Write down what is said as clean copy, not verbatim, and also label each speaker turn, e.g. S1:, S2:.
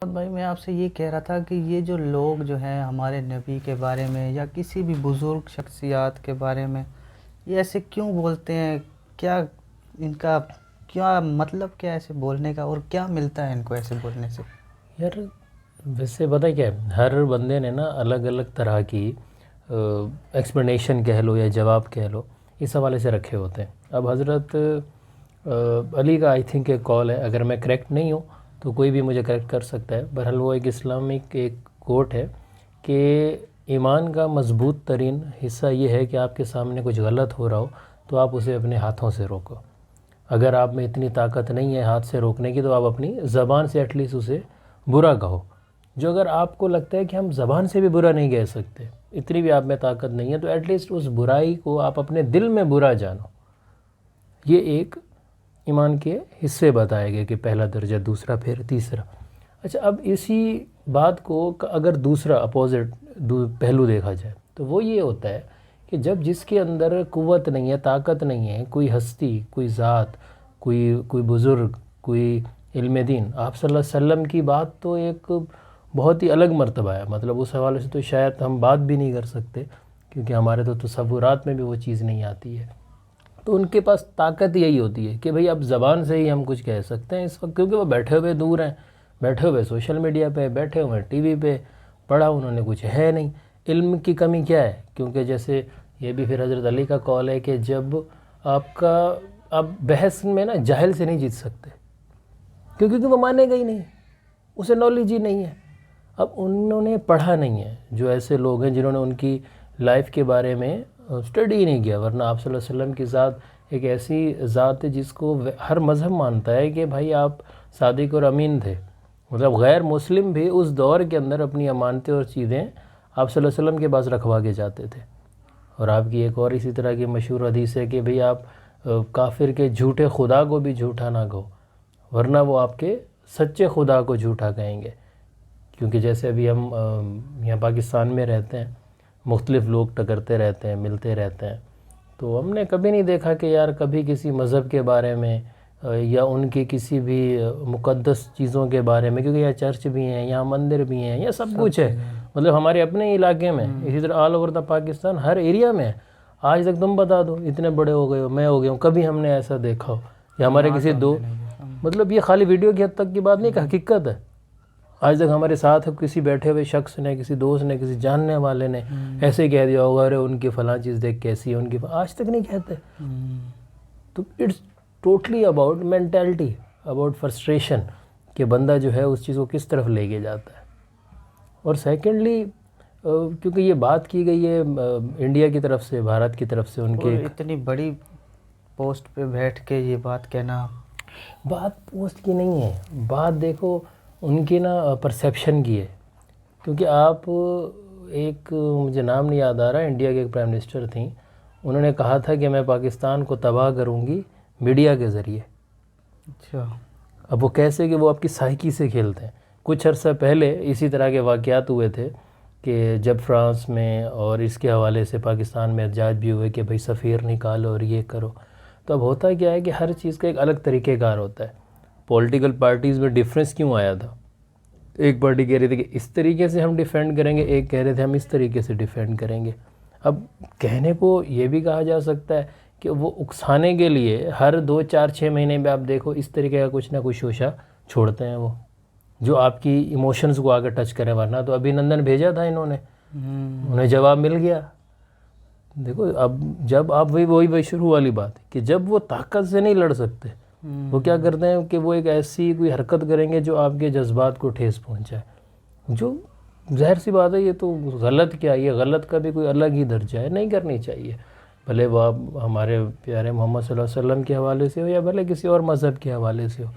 S1: بھائی میں آپ سے یہ کہہ رہا تھا کہ یہ جو لوگ جو ہیں ہمارے نبی کے بارے میں یا کسی بھی بزرگ شخصیات کے بارے میں یہ ایسے کیوں بولتے ہیں؟ کیا ان کا کیا مطلب، کیا ایسے بولنے کا، اور کیا ملتا ہے ان کو ایسے بولنے سے؟
S2: یار ویسے پتہ کیا ہے، ہر بندے نے نا الگ الگ طرح کی ایکسپلینیشن کہہ لو یا جواب کہہ لو، اس حوالے سے رکھے ہوتے ہیں۔ اب حضرت علی کا آئی تھنک ایک کال ہے، اگر میں کریکٹ نہیں ہوں تو کوئی بھی مجھے کریکٹ کر سکتا ہے۔ بہرحال وہ ایک اسلامک ایک کوٹ ہے کہ ایمان کا مضبوط ترین حصہ یہ ہے کہ آپ کے سامنے کچھ غلط ہو رہا ہو تو آپ اسے اپنے ہاتھوں سے روکو۔ اگر آپ میں اتنی طاقت نہیں ہے ہاتھ سے روکنے کی تو آپ اپنی زبان سے ایٹ لیسٹ اسے برا کہو۔ جو اگر آپ کو لگتا ہے کہ ہم زبان سے بھی برا نہیں کہہ سکتے، اتنی بھی آپ میں طاقت نہیں ہے، تو ایٹ لیسٹ اس برائی کو آپ اپنے دل میں برا جانو۔ یہ ایک ایمان کے حصے بتائے گئے کہ پہلا درجہ، دوسرا، پھر تیسرا۔ اچھا، اب اسی بات کو اگر دوسرا اپوزٹ پہلو دیکھا جائے تو وہ یہ ہوتا ہے کہ جب جس کے اندر قوت نہیں ہے، طاقت نہیں ہے، کوئی ہستی، کوئی ذات، کوئی بزرگ، کوئی علم دین، آپ صلی اللہ علیہ وسلم کی بات تو ایک بہت ہی الگ مرتبہ ہے، مطلب اس حوالے سے تو شاید ہم بات بھی نہیں کر سکتے، کیونکہ ہمارے تو تصورات میں بھی وہ چیز نہیں آتی ہے۔ تو ان کے پاس طاقت یہی ہوتی ہے کہ بھئی اب زبان سے ہی ہم کچھ کہہ سکتے ہیں اس وقت، کیونکہ وہ بیٹھے ہوئے دور ہیں، بیٹھے ہوئے سوشل میڈیا پہ، بیٹھے ہوئے ٹی وی پہ، پڑھا انہوں نے کچھ ہے نہیں۔ علم کی کمی کیا ہے؟ کیونکہ جیسے یہ بھی پھر حضرت علی کا قول ہے کہ جب آپ بحث میں نا جاہل سے نہیں جیت سکتے، کیونکہ وہ مانے گا ہی نہیں، اسے نالج ہی نہیں ہے۔ اب انہوں نے پڑھا نہیں ہے، جو ایسے لوگ ہیں جنہوں نے ان کی لائف کے بارے میں اسٹڈی ہی نہیں کیا، ورنہ آپ صلی اللہ علیہ وسلم کی ذات ایک ایسی ذات ہے جس کو ہر مذہب مانتا ہے کہ بھائی آپ صادق اور امین تھے، مطلب غیر مسلم بھی اس دور کے اندر اپنی امانتیں اور چیزیں آپ صلی اللہ علیہ وسلم کے پاس رکھوا کے جاتے تھے۔ اور آپ کی ایک اور اسی طرح کی مشہور حدیث ہے کہ بھئی آپ کافر کے جھوٹے خدا کو بھی جھوٹا نہ کہو، ورنہ وہ آپ کے سچے خدا کو جھوٹا کہیں گے۔ کیونکہ جیسے ابھی ہم یہاں پاکستان میں رہتے ہیں، مختلف لوگ ٹکرتے رہتے ہیں، ملتے رہتے ہیں، تو ہم نے کبھی نہیں دیکھا کہ یار کبھی کسی مذہب کے بارے میں یا ان کی کسی بھی مقدس چیزوں کے بارے میں، کیونکہ یہاں چرچ بھی ہیں، یہاں مندر بھی ہیں، یہ سب کچھ ہے، مطلب ہمارے اپنے علاقے میں، اسی طرح all over the Pakistan Hare area میں ہے۔ آج تک تم بتا دو، اتنے بڑے ہو گئے ہو، میں ہو گیا ہوں، کبھی ہم نے ایسا دیکھا ہو یا ہمارے کسی مطلب یہ خالی ویڈیو کی حد تک کی بات نہیں، کہ حقیقت ہے۔ آج تک ہمارے ساتھ کسی بیٹھے ہوئے شخص نے، کسی دوست نے، کسی جاننے والے نے ایسے ہی کہہ دیا ہوگا ارے ان کی فلاں چیز دیکھ کیسی ہے، ان کی آج تک نہیں کہتے۔ تو it's totally about mentality, about frustration, کہ بندہ جو ہے اس چیز کو کس طرف لے کے جاتا ہے۔ اور سیکنڈلی کیونکہ یہ بات کی گئی ہے انڈیا کی طرف سے، بھارت کی طرف سے، ان کے
S1: اتنی بڑی پوسٹ پہ بیٹھ کے یہ بات کہنا،
S2: بات پوسٹ کی نہیں ہے، بات دیکھو ان کی نا پرسیپشن کی ہے۔ کیونکہ آپ ایک مجھے نام نہیں یاد آ رہا، انڈیا کے ایک پرائم منسٹر تھیں، انہوں نے کہا تھا کہ میں پاکستان کو تباہ کروں گی میڈیا کے ذریعے۔
S1: اچھا،
S2: اب وہ کیسے کہ وہ آپ کی سائیکی سے کھیلتے ہیں۔ کچھ عرصہ پہلے اسی طرح کے واقعات ہوئے تھے کہ جب فرانس میں اور اس کے حوالے سے پاکستان میں احتجاج بھی ہوئے کہ بھئی سفیر نکالو اور یہ کرو۔ تو اب ہوتا کیا ہے کہ ہر چیز کا ایک الگ طریقہ کار ہوتا ہے۔ پولیٹیکل پارٹیز میں ڈیفرنس کیوں آیا تھا؟ ایک پارٹی کہہ رہی تھی کہ اس طریقے سے ہم ڈیفینڈ کریں گے، ایک کہہ رہے تھے ہم اس طریقے سے ڈیفینڈ کریں گے۔ اب کہنے کو یہ بھی کہا جا سکتا ہے کہ وہ اکسانے کے لیے ہر 2 4 6 مہینے میں آپ دیکھو اس طریقے کا کچھ نہ کچھ شوشہ چھوڑتے ہیں، وہ جو آپ کی ایموشنز کو آگے ٹچ کریں، ورنہ تو ابھینندن بھیجا تھا انہوں نے، انہیں جواب مل گیا۔ دیکھو اب جب آپ وہی شروع والی بات ہے کہ جب وہ طاقت سے نہیں لڑ سکتے، وہ کیا کرتے ہیں کہ وہ ایک ایسی کوئی حرکت کریں گے جو آپ کے جذبات کو ٹھیس پہنچائے، جو ظاہر سی بات ہے یہ تو غلط، کیا یہ غلط کا بھی کوئی الگ ہی درجہ ہے، نہیں کرنی چاہیے، بھلے وہ آپ ہمارے پیارے محمد صلی اللہ علیہ وسلم کے حوالے سے ہو یا بھلے کسی اور مذہب کے حوالے سے ہو۔